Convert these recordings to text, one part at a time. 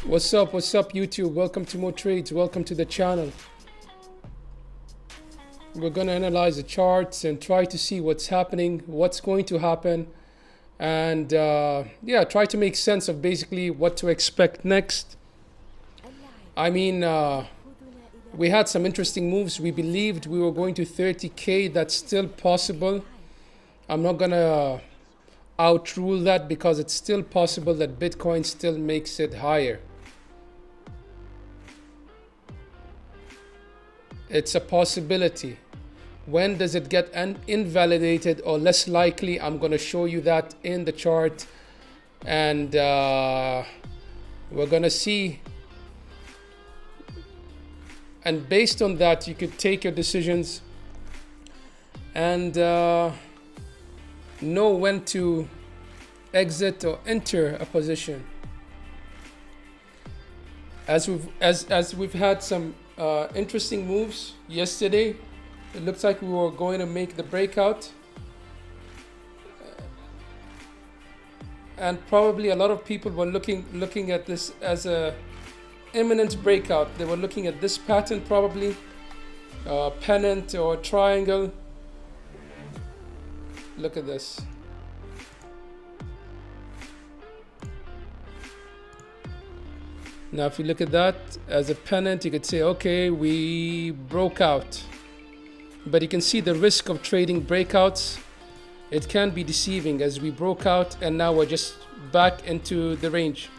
What's up? What's up, YouTube? Welcome to More Trades. Welcome to the channel. We're going to analyze the charts and try to see what's happening, what's going to happen, and yeah, try to make sense of basically what to expect next. I mean, we had some interesting moves. We believed we were going to 30K. That's still possible. I'm not going to outrule that because it's still possible that Bitcoin still makes it higher. It's a possibility. When does it get invalidated or less likely? I'm going to show you that in the chart, and we're going to see. And based on that, you could take your decisions and know when to exit or enter a position. As we've had some interesting moves yesterday. It looks like we were going to make the breakout, and probably a lot of people were looking at this as a imminent breakout. They were looking at this pattern, probably pennant or triangle. Look at this. Now if you look at that as a pennant, you could say, okay, we broke out. But you can see the risk of trading breakouts. It can be deceiving, as we broke out and now we're just back into the range.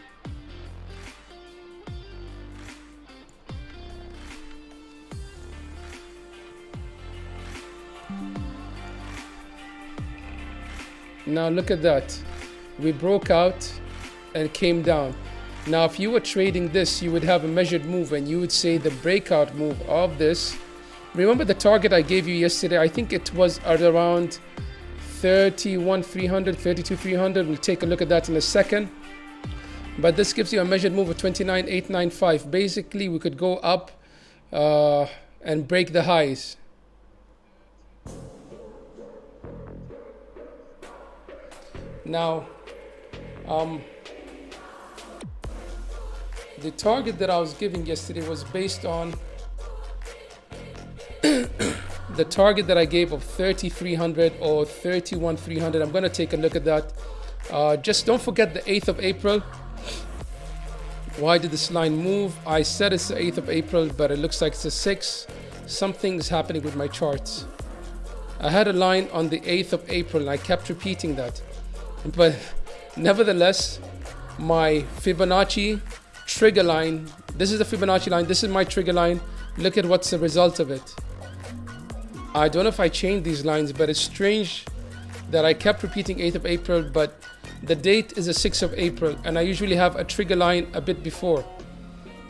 Now look at that. We broke out and came down. Now if you were trading this, you would have a measured move and you would say the breakout move of this. Remember the target I gave you yesterday? I think it was at around 31,300, 32,300. We'll take a look at that in a second. But this gives you a measured move of 29,895. Basically, we could go up and break the highs. Now, the target that I was giving yesterday was based on the target that I gave of 3,300 or 31,300. I'm going to take a look at that. Just don't forget the 8th of April. Why did this line move? I said it's the 8th of April, but it looks like it's the 6th. Something's happening with my charts. I had a line on the 8th of April and I kept repeating that. But nevertheless, my Fibonacci trigger line, this is the Fibonacci line, this is my trigger line. Look at what's the result of it. I don't know if I changed these lines, but it's strange that I kept repeating 8th of April, but the date is the 6th of April, and I usually have a trigger line a bit before.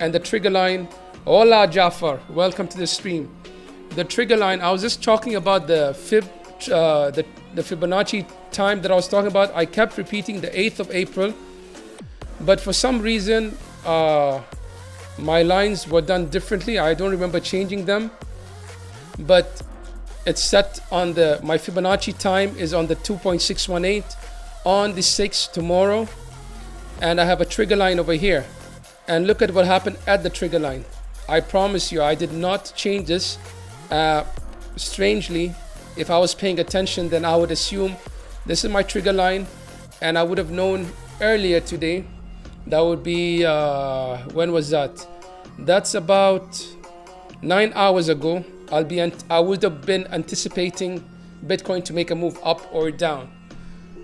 And the trigger line, hola Jafar, welcome to the stream. The trigger line, I was just talking about the Fibonacci time that I was talking about. I kept repeating the 8th of April, but for some reason, my lines were done differently. I don't remember changing them, but it's set on my Fibonacci time is on the 2.618 on the 6th tomorrow, and I have a trigger line over here. And look at what happened at the trigger line. I promise you, I did not change this. Strangely, if I was paying attention, then I would assume this is my trigger line, and I would have known earlier today. That would be when was that? That's about 9 hours ago. I would have been anticipating Bitcoin to make a move up or down.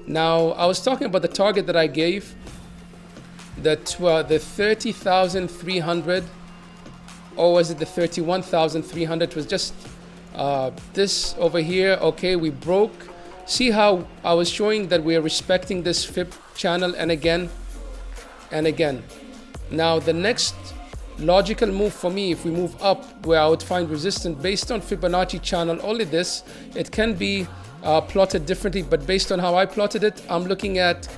Now I was talking about the target that I gave, the 30,300, or was it the 31,300? It was just this over here. Okay, we broke. See how I was showing that we are respecting this Fib channel, and again and again. Now the next logical move for me, if we move up, where I would find resistance based on Fibonacci channel, only this, it can be plotted differently, but based on how I plotted it, I'm looking at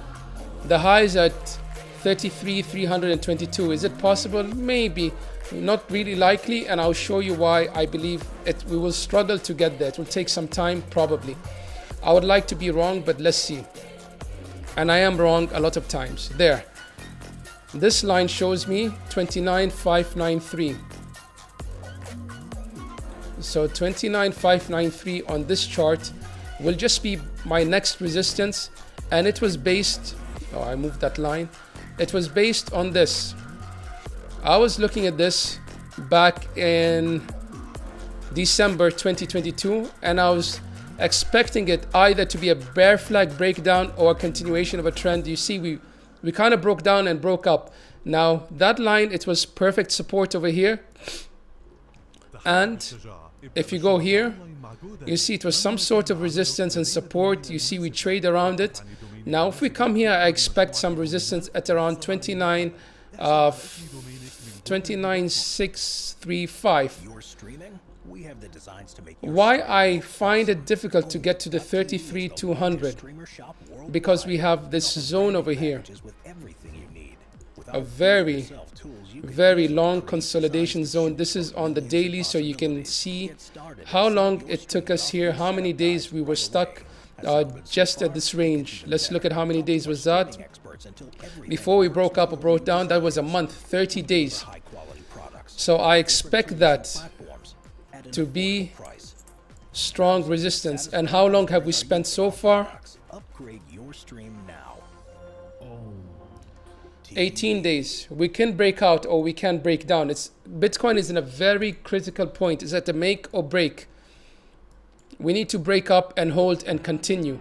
the highs at 33,322. Is it possible? Maybe. Not really likely, and I'll show you why I believe we will struggle to get there. It will take some time, probably. I would like to be wrong, but let's see. And I am wrong a lot of times. There. This line shows me 29,593. So 29,593 on this chart will just be my next resistance, and it was based, oh, I moved that line. It was based on this. I was looking at this back in December 2022, and I was expecting it either to be a bear flag breakdown or a continuation of a trend. You see, we kind of broke down and broke up. Now that line, it was perfect support over here, and if you go here, you see it was some sort of resistance and support. You see we trade around it. Now if we come here, I expect some resistance at around 29,635. Why I find it difficult to get to the 33,200? Because we have this zone over here, a very long consolidation zone. This is on the daily, so you can see how long it took us here, how many days we were stuck just at this range. Let's look at how many days was that. Before we broke up or broke down, that was a month, 30 days. So I expect that to be strong resistance. And how long have we spent so far? 18 days. We can break out or we can break down. Bitcoin is in a very critical point. It's at the make or break. We need to break up and hold and continue,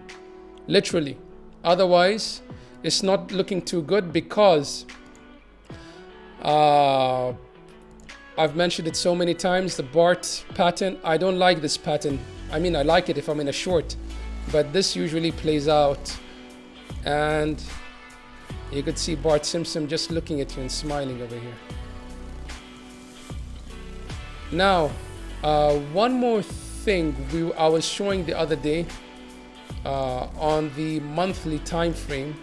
literally. Otherwise, it's not looking too good, because I've mentioned it so many times, the BART pattern. I don't like this pattern. I mean, I like it if I'm in a short, but this usually plays out. And you could see Bart Simpson just looking at you and smiling over here. Now, one more thing I was showing the other day on the monthly time frame.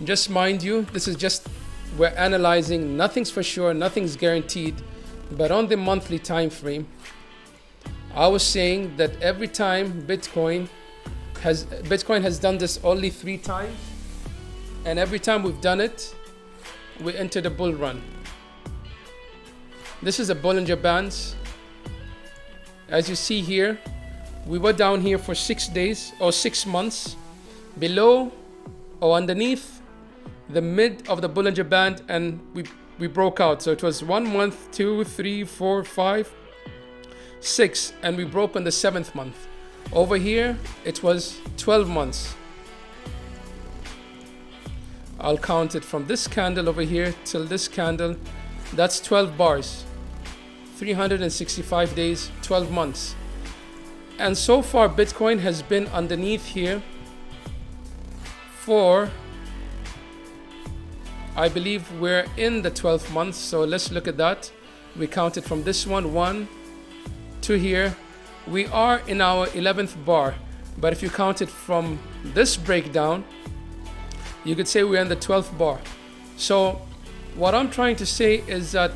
Just mind you, this is just, we're analyzing, nothing's for sure, nothing's guaranteed, but on the monthly time frame, I was saying that every time Bitcoin has done this only 3 times, and every time we've done it, we entered a bull run. This is a Bollinger Bands. As you see here, we were down here for 6 days or 6 months, below or underneath the mid of the Bollinger Band, and we broke out. So it was 1 month, 2, 3, 4, 5, 6, and we broke on the 7th month. Over here, it was 12 months. I'll count it from this candle over here till this candle. That's 12 bars. 365 days, 12 months. And so far, Bitcoin has been underneath here for, I believe we're in the 12th month. So let's look at that. We counted from this one to here. We are in our 11th bar, but if you count it from this breakdown, you could say we're in the 12th bar. So what I'm trying to say is that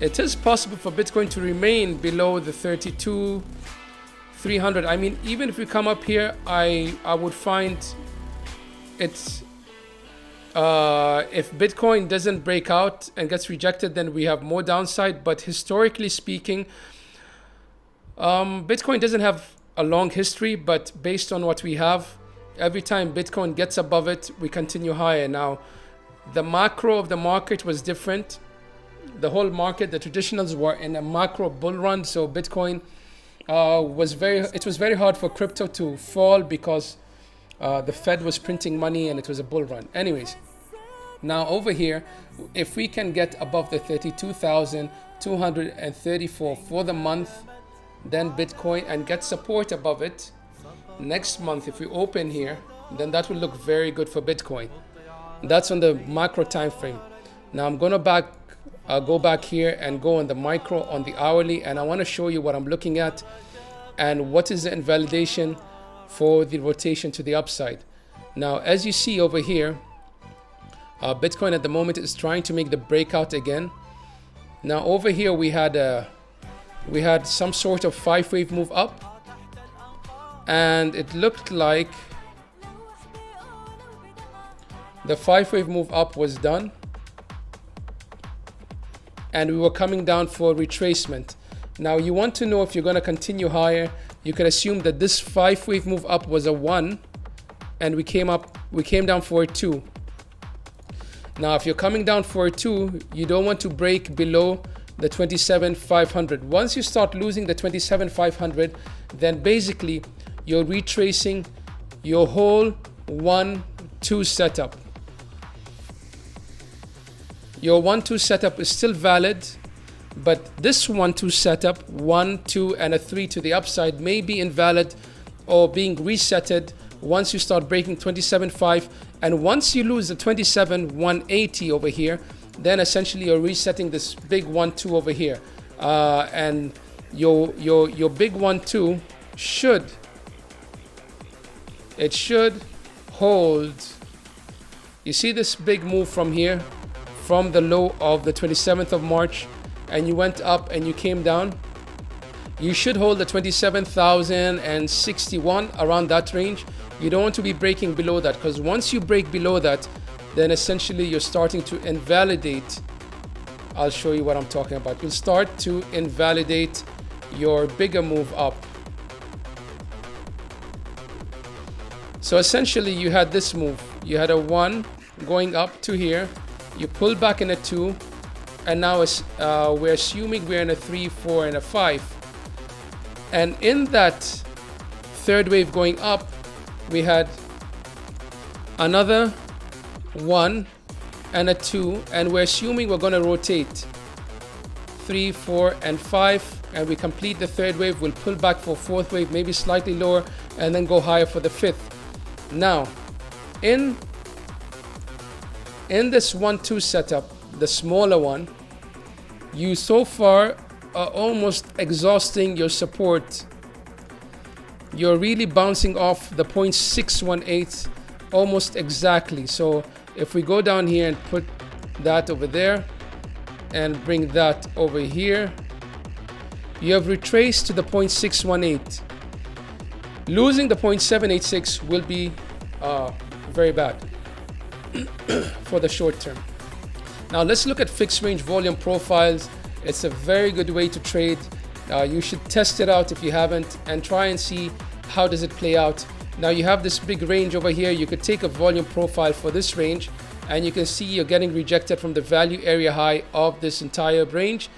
it is possible for Bitcoin to remain below the 32,300. I mean, even if we come up here, I would find it's if Bitcoin doesn't break out and gets rejected, then we have more downside. But historically speaking, Bitcoin doesn't have a long history, but based on what we have, every time Bitcoin gets above it, we continue higher. Now, the macro of the market was different. The whole market, the traditionals were in a macro bull run, so Bitcoin it was very hard for crypto to fall because the Fed was printing money and it was a bull run. Anyways, now over here, if we can get above the 32,234 for the month, then Bitcoin, and get support above it next month, if we open here, then that will look very good for Bitcoin. That's on the macro time frame. Now I'm gonna go back here and go on the micro, on the hourly, and I want to show you what I'm looking at and what is the invalidation for the rotation to the upside. Now, as you see over here, Bitcoin at the moment is trying to make the breakout again. Now over here we had some sort of 5-wave move up, and it looked like The 5-wave move up was done, and we were coming down for retracement. Now you want to know if you're going to continue higher. You can assume that this 5-wave move up was a 1, and we came down for a 2. Now if you're coming down for a 2, you don't want to break below the 27,500. Once you start losing the 27,500, then basically you're retracing your whole 1-2 setup. Your 1-2 setup is still valid, but this 1-2 setup, 1, 2, and a 3 to the upside, may be invalid or being resetted once you start breaking 27.5. And once you lose the 27,180 over here, then essentially you're resetting this big 1-2 over here, and your big 1-2 should hold. You see this big move from here, from the low of the 27th of March, and you went up and you came down. You should hold the 27,061 around that range. You don't want to be breaking below that, because once you break below that, then essentially you're starting to invalidate. I'll show you what I'm talking about. You'll start to invalidate your bigger move up. So essentially you had this move. You had a 1 going up to here. You pull back in a 2. And now we're assuming we're in a 3, 4, and a 5. And in that third wave going up, we had another 1 and a 2, and we're assuming we're going to rotate 3, 4, and 5, and we complete the third wave. We'll pull back for fourth wave, maybe slightly lower, and then go higher for the fifth. Now in this 1-2 setup, the smaller one, you so far are almost exhausting your support. You're really bouncing off the 0.618 almost exactly. So if we go down here and put that over there and bring that over here, you have retraced to the 0.618. Losing the 0.786 will be very bad for the short term. Now let's look at fixed range volume profiles. It's a very good way to trade. You should test it out if you haven't, and try and see how does it play out. Now you have this big range over here. You could take a volume profile for this range, and you can see you're getting rejected from the value area high of this entire range.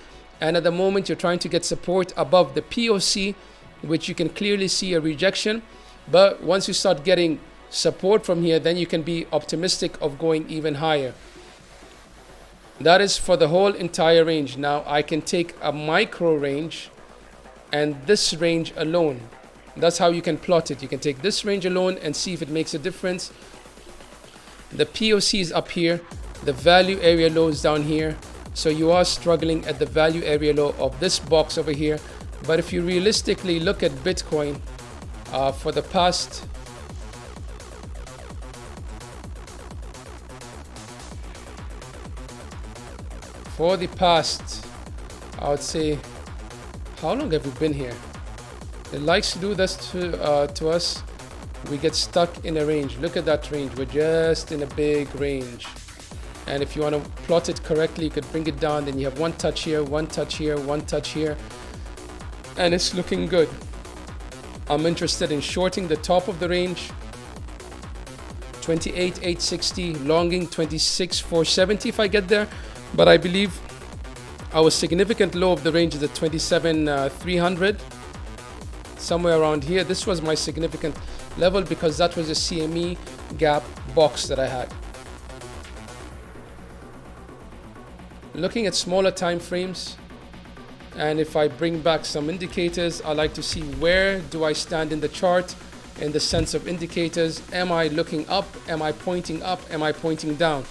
And at the moment you're trying to get support above the POC, which you can clearly see a rejection. But once you start getting support from here, then you can be optimistic of going even higher. That is for the whole entire range. Now I can take a micro range and this range alone. That's how you can plot it. You can take this range alone and see if it makes a difference. The POC is up here, the value area low is down here, so you are struggling at the value area low of this box over here. But if you realistically look at Bitcoin for the past I would say, how long have we been here? It likes to do this to us. We get stuck in a range. Look at that range. We're just in a big range. And if you want to plot it correctly, you could bring it down. Then you have one touch here, one touch here, one touch here. And it's looking good. I'm interested in shorting the top of the range. 28,860, longing 26,470 if I get there. But I believe our significant low of the range is at 27,300. Somewhere around here. This was my significant level because that was a CME gap box that I had. Looking at smaller time frames, and if I bring back some indicators, I like to see where do I stand in the chart in the sense of indicators. Am I looking up? Am I pointing up? Am I pointing down?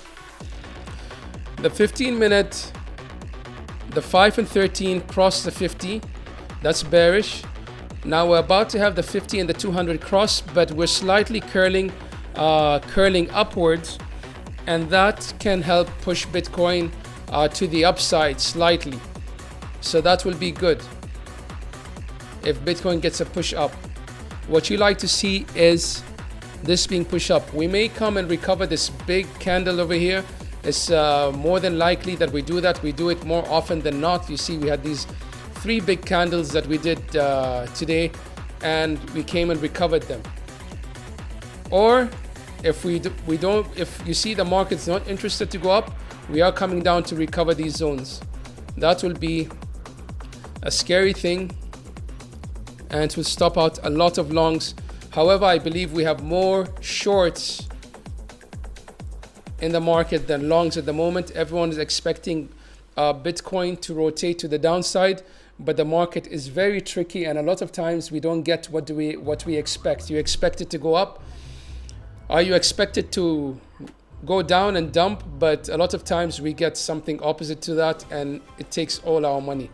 The 15-minute, the 5 and 13 cross the 50. That's bearish. Now we're about to have the 50 and the 200 cross, but we're slightly curling upwards, and that can help push Bitcoin to the upside slightly. So that will be good if Bitcoin gets a push up. What you like to see is this being pushed up. We may come and recover this big candle over here. It's more than likely that we do that. We do it more often than not. You see, we had these 3 big candles that we did today, and we came and recovered them. Or if if you see the market's not interested to go up, we are coming down to recover these zones. That will be a scary thing, and it will stop out a lot of longs. However, I believe we have more shorts in the market than longs at the moment. Everyone is expecting Bitcoin to rotate to the downside, but the market is very tricky, and a lot of times we don't get what we expect. You expect it to go up, or you expect it to go down and dump, but a lot of times we get something opposite to that, and it takes all our money.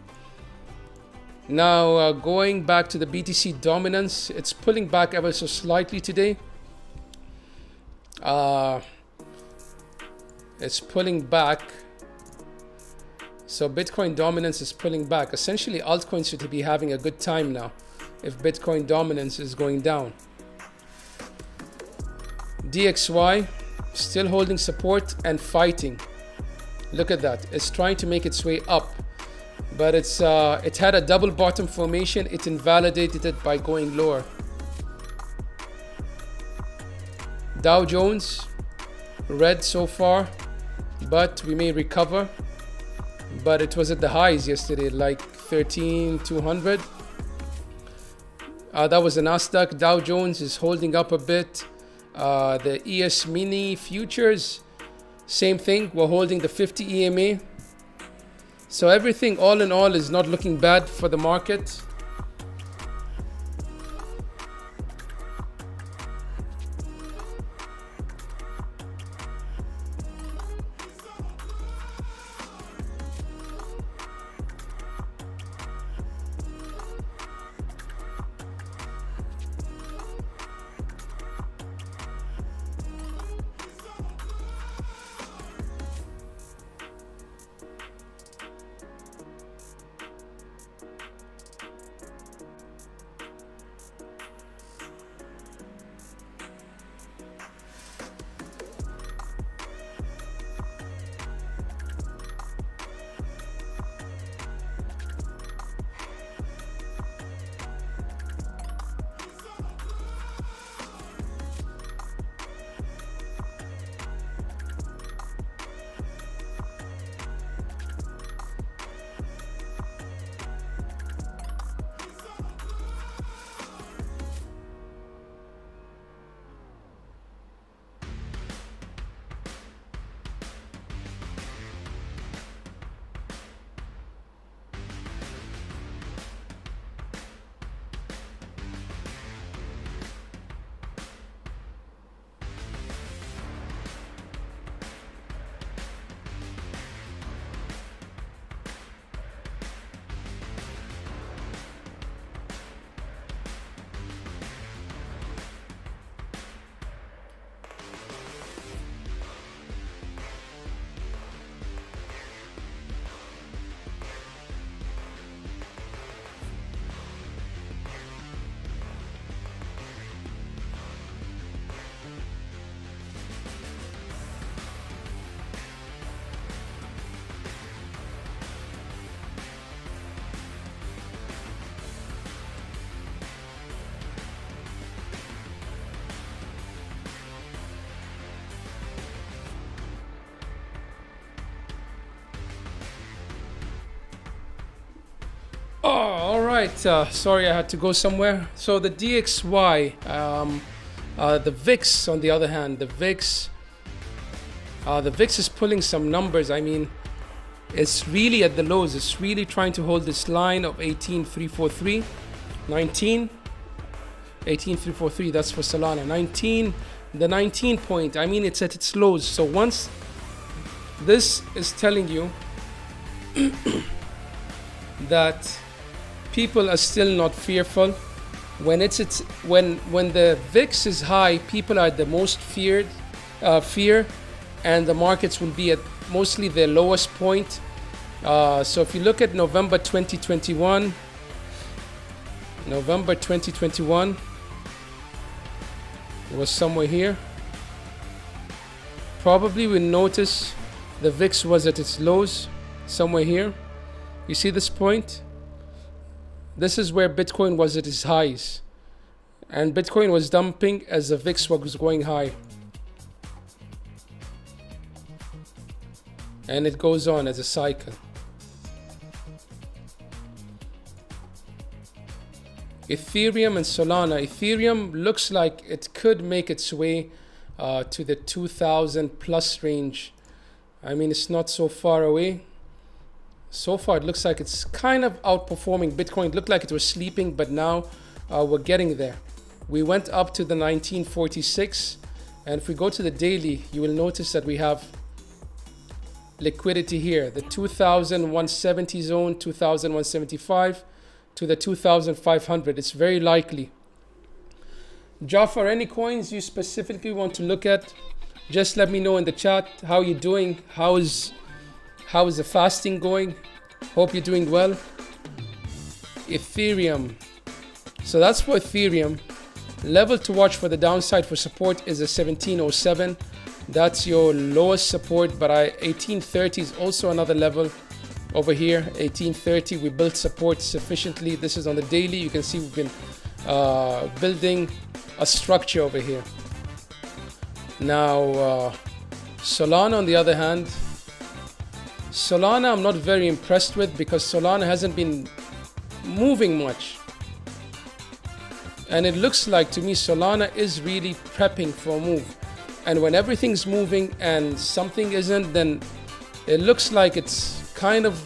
Now, going back to the BTC dominance, it's pulling back ever so slightly today. It's pulling back. So Bitcoin dominance is pulling back. Essentially, altcoins should be having a good time now if Bitcoin dominance is going down. DXY still holding support and fighting. Look at that. It's trying to make its way up, but it had a double bottom formation. It invalidated it by going lower. Dow Jones red so far, but we may recover. But it was at the highs yesterday, like 13,200. That was the Nasdaq. Dow Jones is holding up a bit. The ES mini futures, same thing. We're holding the 50 EMA. So everything all in all is not looking bad for the market. Oh, all right. Sorry, I had to go somewhere. So the DXY, the VIX, on the other hand, the VIX is pulling some numbers. I mean, it's really at the lows. It's really trying to hold this line of 18,343, 18,343. That's for Solana. The 19 point. I mean, it's at its lows. So once this is telling you that people are still not fearful. When the VIX is high, people are the most fear, and the markets will be at mostly their lowest point. So if you look at November 2021, was somewhere here. Probably we notice the VIX was at its lows somewhere here. You see this point? This is where Bitcoin was at its highs. And Bitcoin was dumping as the VIX was going high. And it goes on as a cycle. Ethereum and Solana. Ethereum looks like it could make its way to the 2000 plus range. I mean, it's not so far away. So far, it looks like it's kind of outperforming Bitcoin. It looked like it was sleeping, but now we're getting there. We went up to the 1946. And if we go to the daily, you will notice that we have liquidity here. The 2170 zone, 2175 to the 2500. It's very likely. Jafar, any coins you specifically want to look at? Just let me know in the chat. How are you doing? How is the fasting going? Hope you're doing well. Ethereum. So that's for Ethereum. Level to watch for the downside for support is a 1707. That's your lowest support, but 1830 is also another level over here. 1830, we built support sufficiently. This is on the daily. You can see we've been building a structure over here. Now, Solana on the other hand, Solana I'm not very impressed with because Solana hasn't been moving much. And it looks like to me Solana is really prepping for a move. And when everything's moving and something isn't, then it looks like it's kind of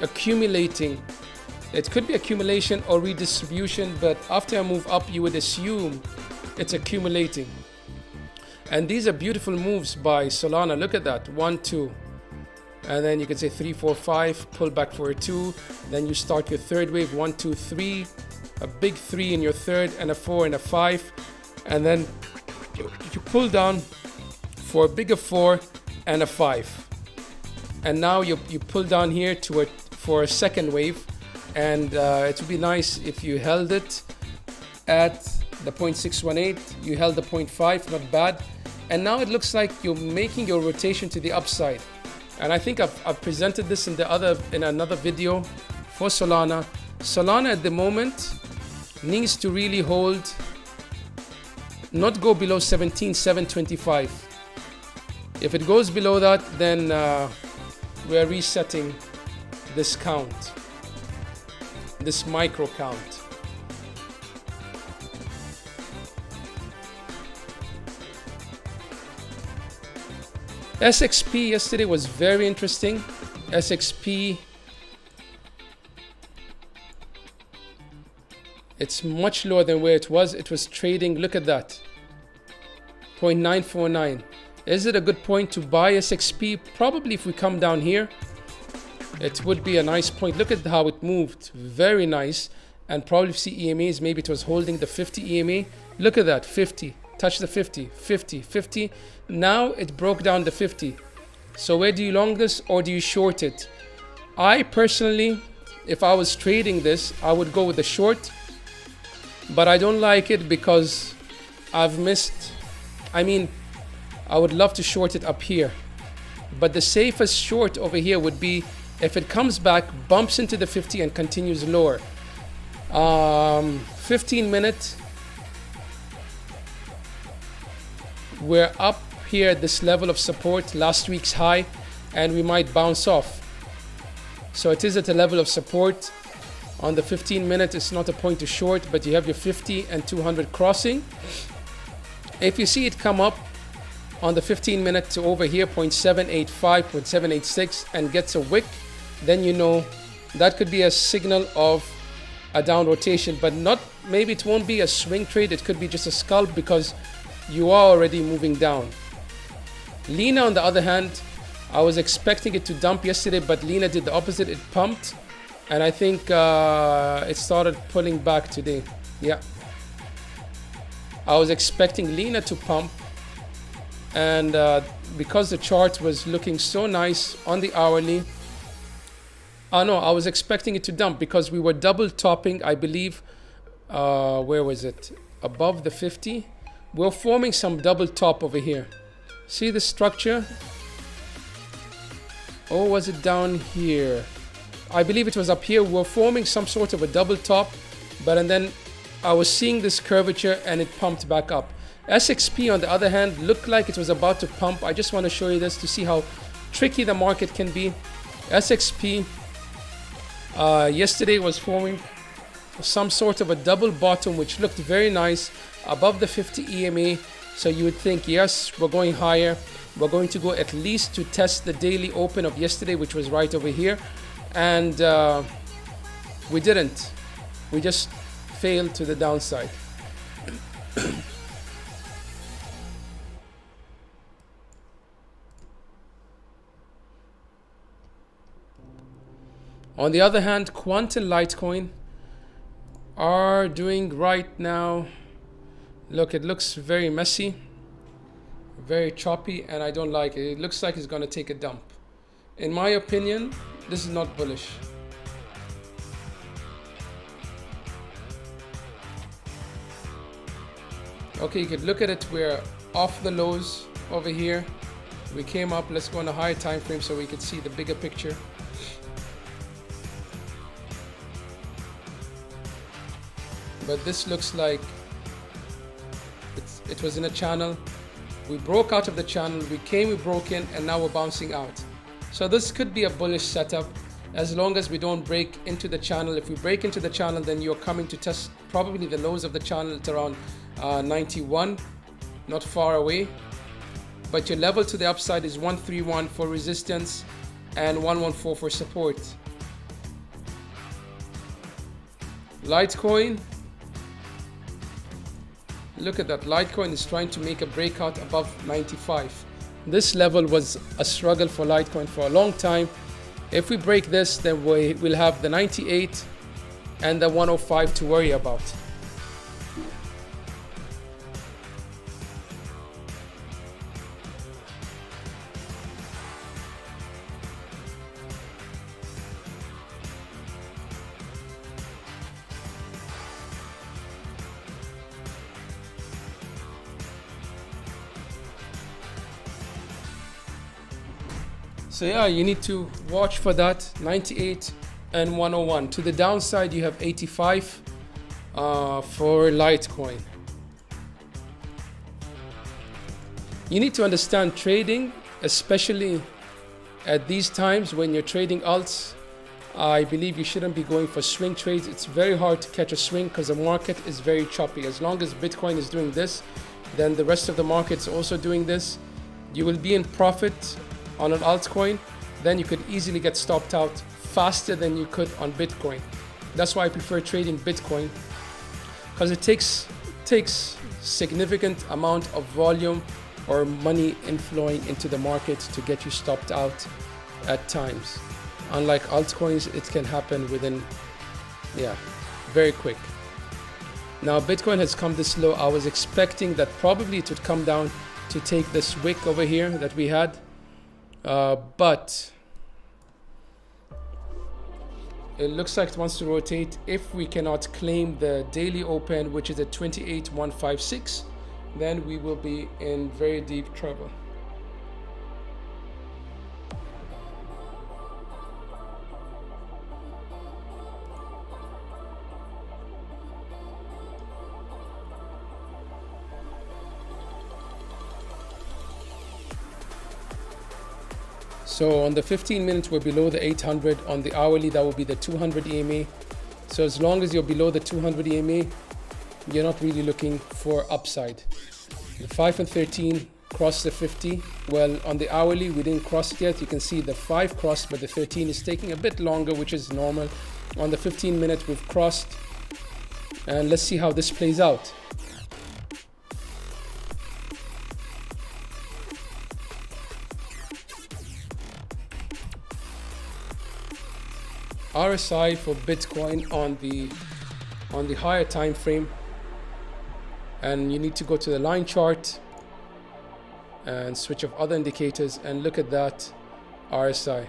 accumulating. It could be accumulation or redistribution, but after I move up, you would assume it's accumulating. And these are beautiful moves by Solana. Look at that, 1, 2. And then you can say 3, 4, 5, pull back for a 2. Then you start your third wave, 1, 2, 3. A big 3 in your third, and a 4 and a 5. And then you pull down for a bigger 4 and a 5. And now you pull down here for a second wave. And it would be nice if you held it at the 0.618. You held the 0.5, not bad. And now it looks like you're making your rotation to the upside. And I think I've presented this in another video for Solana. Solana at the moment needs to really hold, not go below 17,725. If it goes below that, then we're resetting this count, this micro count. SXP yesterday was very interesting. SXP, it's much lower than where it was. It was trading, look at that, 0.949. Is it a good point to buy SXP? Probably if we come down here, it would be a nice point. Look at how it moved, very nice. And probably if you see EMAs, maybe it was holding the 50 EMA. Look at that, 50, touch the 50, 50, 50. Now it broke down the 50. So where do you long this or do you short it? I personally, if I was trading this, I would go with the short. But I don't like it because I've missed, I mean, I would love to short it up here. But the safest short over here would be if it comes back, bumps into the 50 and continues lower. 15 minute, we're up here at this level of support, last week's high, and we might bounce off. So it is at a level of support. On the 15 minute, it's not a point to short, but you have your 50 and 200 crossing. If you see it come up on the 15 minute to over here, 0.785, 0.786, and gets a wick, then you know that could be a signal of a down rotation, but not, maybe it won't be a swing trade. It could be just a scalp because you are already moving down. Lena, on the other hand, I was expecting it to dump yesterday, but Lena did the opposite. It pumped, and I think it started pulling back today. Yeah, I was expecting Lena to pump, and because the chart was looking so nice on the hourly, no, I was expecting it to dump because we were double topping, I believe. Where was it? Above the 50. we're forming some double top over here. See the structure? Or was it down here? I believe it was up here. We're forming some sort of a double top, and then I was seeing this curvature and it pumped back up. SXP on the other hand looked like it was about to pump. I just want to show you this to see how tricky the market can be. SXP yesterday was forming some sort of a double bottom which looked very nice above the 50 EMA. So you would think, yes, we're going higher. We're going to go at least to test the daily open of yesterday, which was right over here. And we didn't. We just failed to the downside. On the other hand, Quant and Litecoin are doing right now. Look, it looks very messy, very choppy, and I don't like it. It looks like it's going to take a dump. In my opinion, this is not bullish. Okay, you could look at it. We're off the lows over here. We came up. Let's go on a higher time frame so we can see the bigger picture. But this looks like it was in a channel. We broke out of the channel. We broke in, and now we're bouncing out. So this could be a bullish setup as long as we don't break into the channel. If we break into the channel, then you're coming to test probably the lows of the channel at around 91, not far away. But your level to the upside is 131 for resistance and 114 for support. Litecoin. Look at that. Litecoin is trying to make a breakout above 95. This level was a struggle for Litecoin for a long time. If we break this, then we'll have the 98 and the 105 to worry about. So yeah, you need to watch for that 98 and 101. To the downside, you have 85 for Litecoin. You need to understand trading, especially at these times when you're trading alts. I believe you shouldn't be going for swing trades. It's very hard to catch a swing because the market is very choppy. As long as Bitcoin is doing this, then the rest of the market's also doing this. You will be in profit on an altcoin, then you could easily get stopped out faster than you could on Bitcoin. That's why I prefer trading Bitcoin, because it takes significant amount of volume or money inflowing into the market to get you stopped out at times. Unlike altcoins, it can happen within, very quick. Now Bitcoin has come this low. I was expecting that probably it would come down to take this wick over here that we had. But it looks like it wants to rotate. If we cannot claim the daily open, which is at 28,156, then we will be in very deep trouble. So on the 15 minutes, we're below the 800. On the hourly, that will be the 200 EMA. So as long as you're below the 200 EMA, you're not really looking for upside. The 5 and 13 crossed the 50. Well, on the hourly, we didn't cross it yet. You can see the 5 crossed, but the 13 is taking a bit longer, which is normal. On the 15 minutes, we've crossed. And let's see how this plays out. RSI for Bitcoin on the higher time frame, and you need to go to the line chart and switch off other indicators and look at that RSI.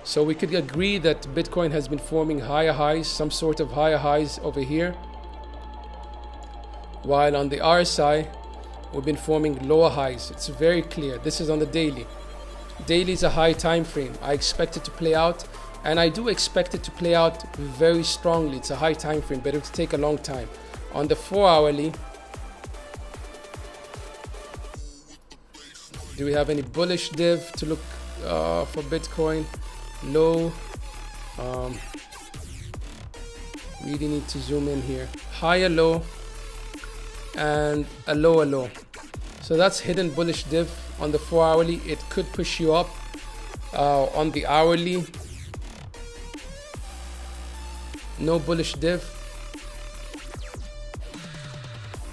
So we could agree that Bitcoin has been forming higher highs, some sort of higher highs over here. while on the RSI we've been forming lower highs. It's very clear. This is on the daily. Daily is a high time frame. I expect it to play out, and I do expect it to play out very strongly. It's a high time frame, but it will take a long time. On the 4-hourly, do we have any bullish div to look for Bitcoin? Low. Really need to zoom in here. Higher low and a lower low. So that's hidden bullish div on the 4-hourly. It could push you up. On the hourly, no bullish div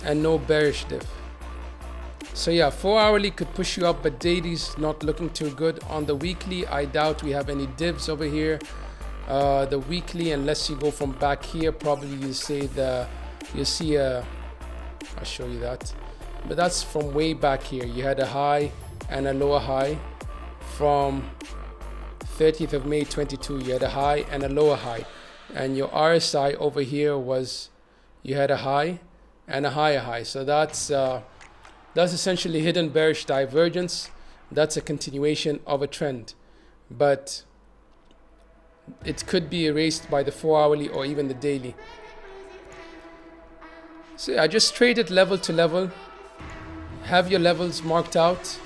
and no bearish div. So yeah, 4-hourly could push you up, but daily's not looking too good. On the weekly, I doubt we have any divs over here. The weekly, unless you go from back here, probably you see I'll show you that, but that's from way back here. You had a high and a lower high from 30th of May 22. You had a high and a lower high, and your RSI over here was, you had a high and a higher high. So that's essentially hidden bearish divergence. That's a continuation of a trend, but it could be erased by the 4-hourly or even the daily. So yeah, just trade it level to level. Have your levels marked out.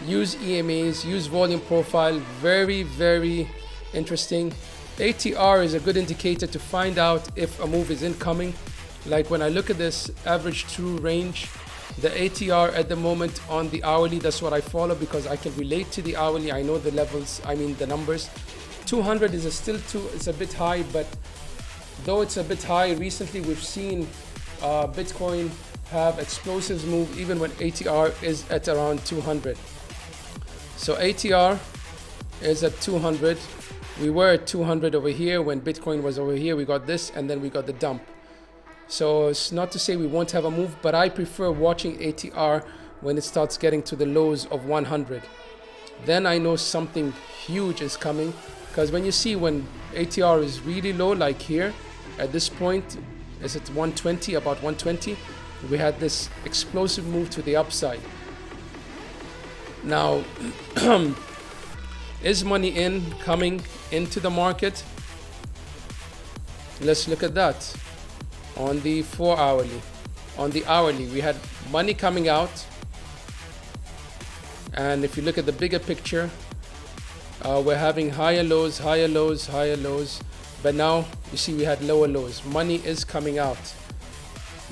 Use EMAs, use volume profile. Very, very interesting. ATR is a good indicator to find out if a move is incoming. Like when I look at this average true range, the ATR at the moment on the hourly, that's what I follow because I can relate to the hourly. I know the levels, I mean the numbers. 200 is it's a bit high, but though it's a bit high, recently we've seen Bitcoin have explosives move even when ATR is at around 200. So ATR is at 200. We were at 200 over here when Bitcoin was over here. We got this and then we got the dump. So it's not to say we won't have a move, but I prefer watching ATR when it starts getting to the lows of 100. Then I know something huge is coming, because when you see when ATR is really low, like here at this point, is at 120, about 120, we had this explosive move to the upside. Now, is money coming into the market? Let's look at that. On the 4-hourly, on the hourly, we had money coming out. And if you look at the bigger picture, we're having higher lows, higher lows, higher lows. But now you see we had lower lows. Money is coming out.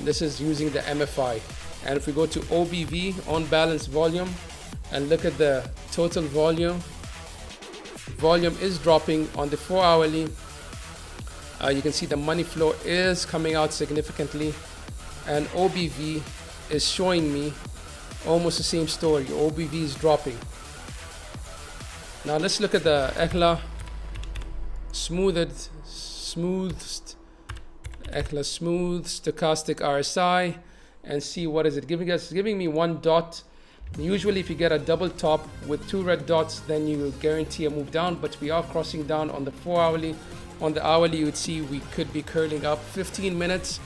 This is using the MFI. And if we go to OBV, on balance volume, and look at the total volume, volume is dropping on the 4-hourly. You can see the money flow is coming out significantly, and OBV is showing me almost the same story. OBV is dropping. Now let's look at the ECHLA smooth stochastic RSI and see what is it giving us. It's giving me one dot. Usually if you get a double top with 2 red dots, then you guarantee a move down, but we are crossing down on the 4-hourly. On the hourly, you would see we could be curling up. 15 minutes,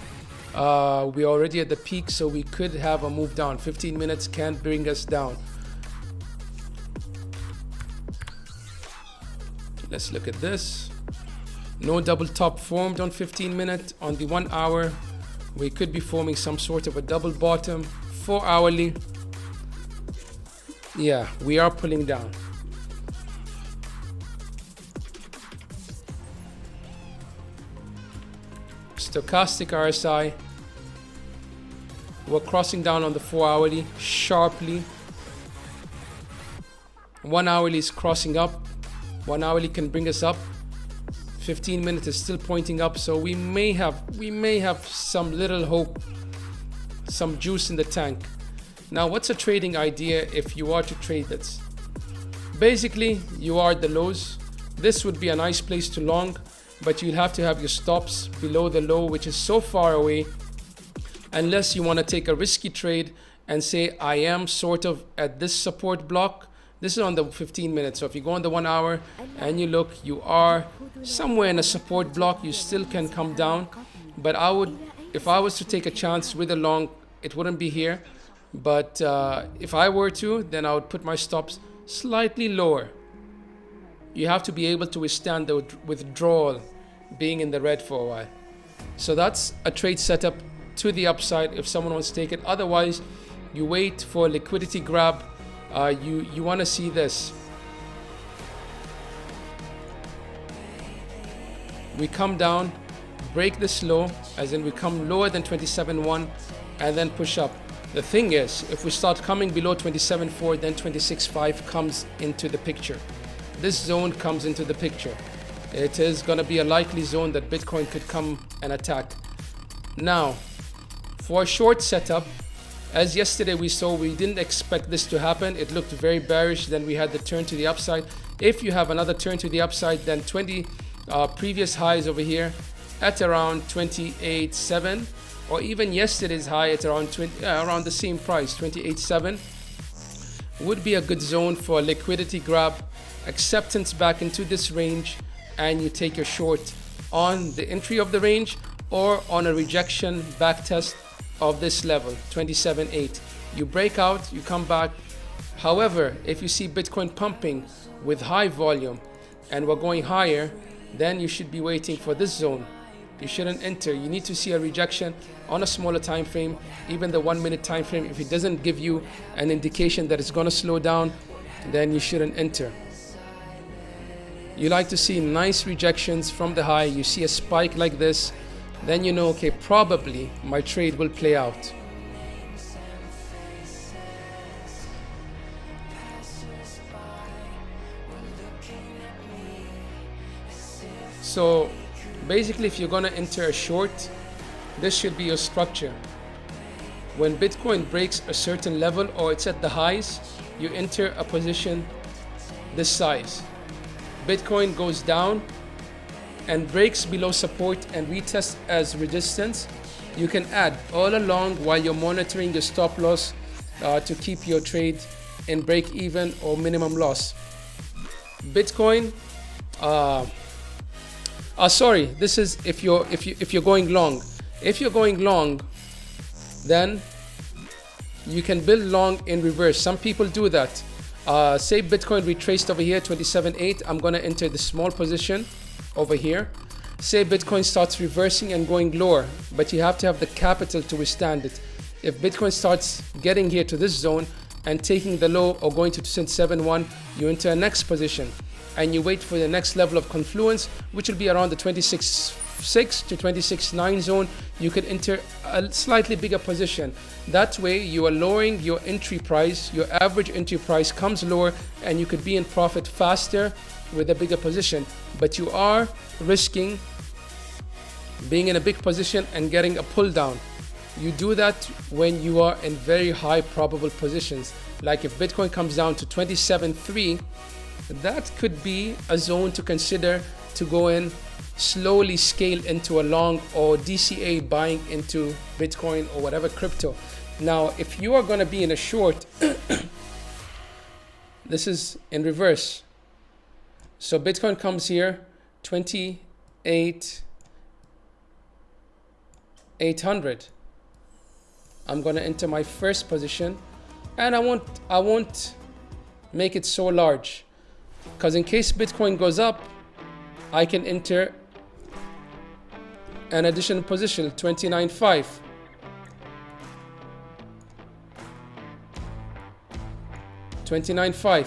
we're already at the peak, so we could have a move down. 15 minutes can bring us down. Let's look at this. No double top formed on 15 minutes. On the 1 hour, we could be forming some sort of a double bottom. 4-hourly, yeah, we are pulling down. Stochastic RSI, we're crossing down on the 4-hourly sharply. 1-hourly is crossing up. 1-hourly can bring us up. 15 minutes is still pointing up, so we may have some little hope, some juice in the tank. Now, what's a trading idea if you are to trade this? Basically, you are at the lows. This would be a nice place to long, but you'll have to have your stops below the low, which is so far away, unless you want to take a risky trade and say, I am sort of at this support block. This is on the 15 minutes. So if you go on the 1 hour and you look, you are somewhere in a support block. You still can come down. But if I was to take a chance with a long, it wouldn't be here. But if I were to, then I would put my stops slightly lower. You have to be able to withstand the withdrawal being in the red for a while. So that's a trade setup to the upside if someone wants to take it. Otherwise, you wait for liquidity grab. You want to see this. We come down, break this low, as in we come lower than 27.1 and then push up. The thing is, if we start coming below 27.4, then 26.5 comes into the picture. This zone comes into the picture. It is going to be a likely zone that Bitcoin could come and attack. Now, for a short setup, as yesterday we saw, we didn't expect this to happen. It looked very bearish. Then we had the turn to the upside. If you have another turn to the upside, then 20 previous highs over here at around 28.7, or even yesterday's high at around around the same price, 28.7, would be a good zone for a liquidity grab, acceptance back into this range, and you take your short on the entry of the range or on a rejection back test of this level, 27.8. You break out, you come back. However, if you see Bitcoin pumping with high volume and we're going higher, then you should be waiting for this zone. You shouldn't enter. You need to see a rejection on a smaller time frame, even the 1 minute time frame. If it doesn't give you an indication that it's going to slow down, then you shouldn't enter. You like to see nice rejections from the high. You see a spike like this, then you know, okay, probably my trade will play out. So basically, if you're going to enter a short, this should be your structure. When Bitcoin breaks a certain level or it's at the highs, you enter a position this size. Bitcoin goes down and breaks below support and retests as resistance. You can add all along while you're monitoring your stop loss to keep your trade in break even or minimum loss. Bitcoin, sorry, this is if you're going long. If you're going long, then you can build long in reverse. Some people do that. Say Bitcoin retraced over here, 27.8. I'm gonna enter the small position over here. Say Bitcoin starts reversing and going lower, but you have to have the capital to withstand it. If Bitcoin starts getting here to this zone and taking the low or going to 27.1, you enter a next position and you wait for the next level of confluence, which will be around the 26.6 to 26.9 zone. You could enter a slightly bigger position. That way you are lowering your entry price. Your average entry price comes lower and you could be in profit faster with a bigger position, but you are risking being in a big position and getting a pull down. You do that when you are in very high probable positions. Like if Bitcoin comes down to 27.3, that could be a zone to consider to go in, slowly scale into a long or DCA buying into Bitcoin or whatever crypto. Now, if you are going to be in a short, this is in reverse. So Bitcoin comes here, 28,800. I'm going to enter my first position, and I won't make it so large, because in case Bitcoin goes up, I can enter an additional position, 29.5. 29.5.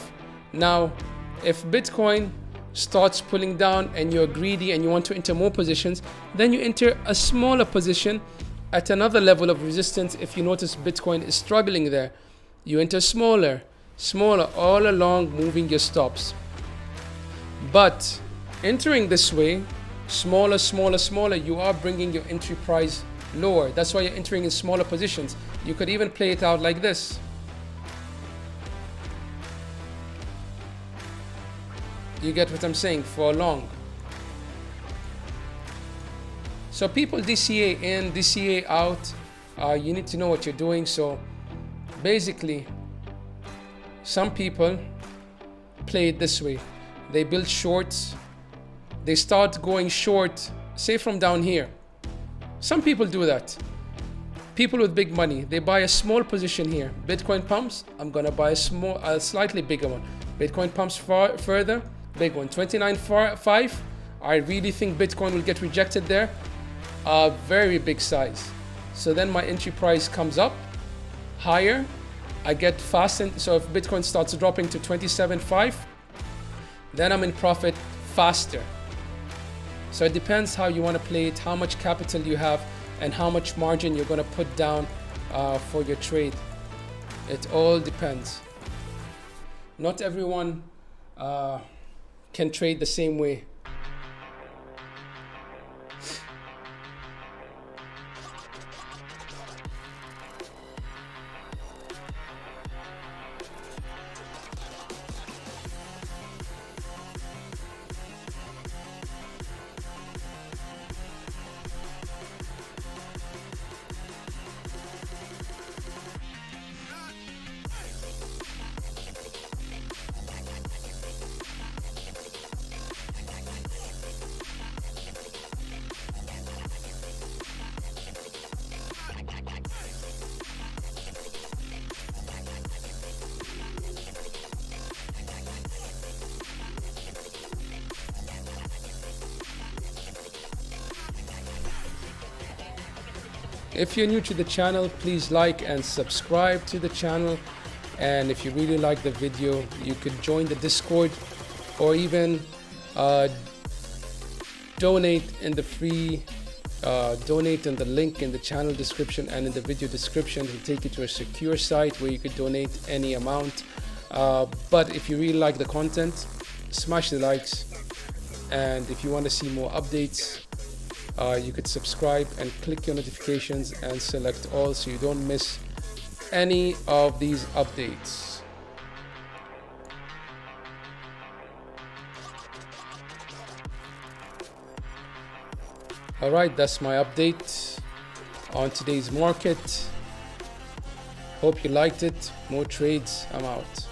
Now, if Bitcoin starts pulling down and you're greedy and you want to enter more positions, then you enter a smaller position at another level of resistance. If you notice Bitcoin is struggling there, you enter smaller, all along, moving your stops. But entering this way, smaller, you are bringing your entry price lower. That's why you're entering in smaller positions. You could even play it out like this. You get what I'm saying? For long. So people DCA in, DCA out. You need to know what you're doing. So basically, some people play it this way. They build shorts. They start going short, say from down here. Some people do that. people with big money, they buy a small position here. Bitcoin pumps, I'm gonna buy a slightly bigger one. Bitcoin pumps further, big one. 29.5. I really think Bitcoin will get rejected there. A very big size. So then my entry price comes up higher. I get fast in, so if Bitcoin starts dropping to 27.5, then I'm in profit faster. So it depends how you want to play it, how much capital you have, and how much margin you're going to put down for your trade. It all depends. Not everyone can trade the same way. If you're new to the channel, please like and subscribe to the channel. And if you really like the video, you could join the Discord or even donate in the free donate in the link in the channel description and in the video description to take you to a secure site where you could donate any amount. But if you really like the content, smash the likes. And if you want to see more updates, you could subscribe and click your notifications and select all so you don't miss any of these updates. Alright, that's my update on today's market. Hope you liked it. More trades. I'm out.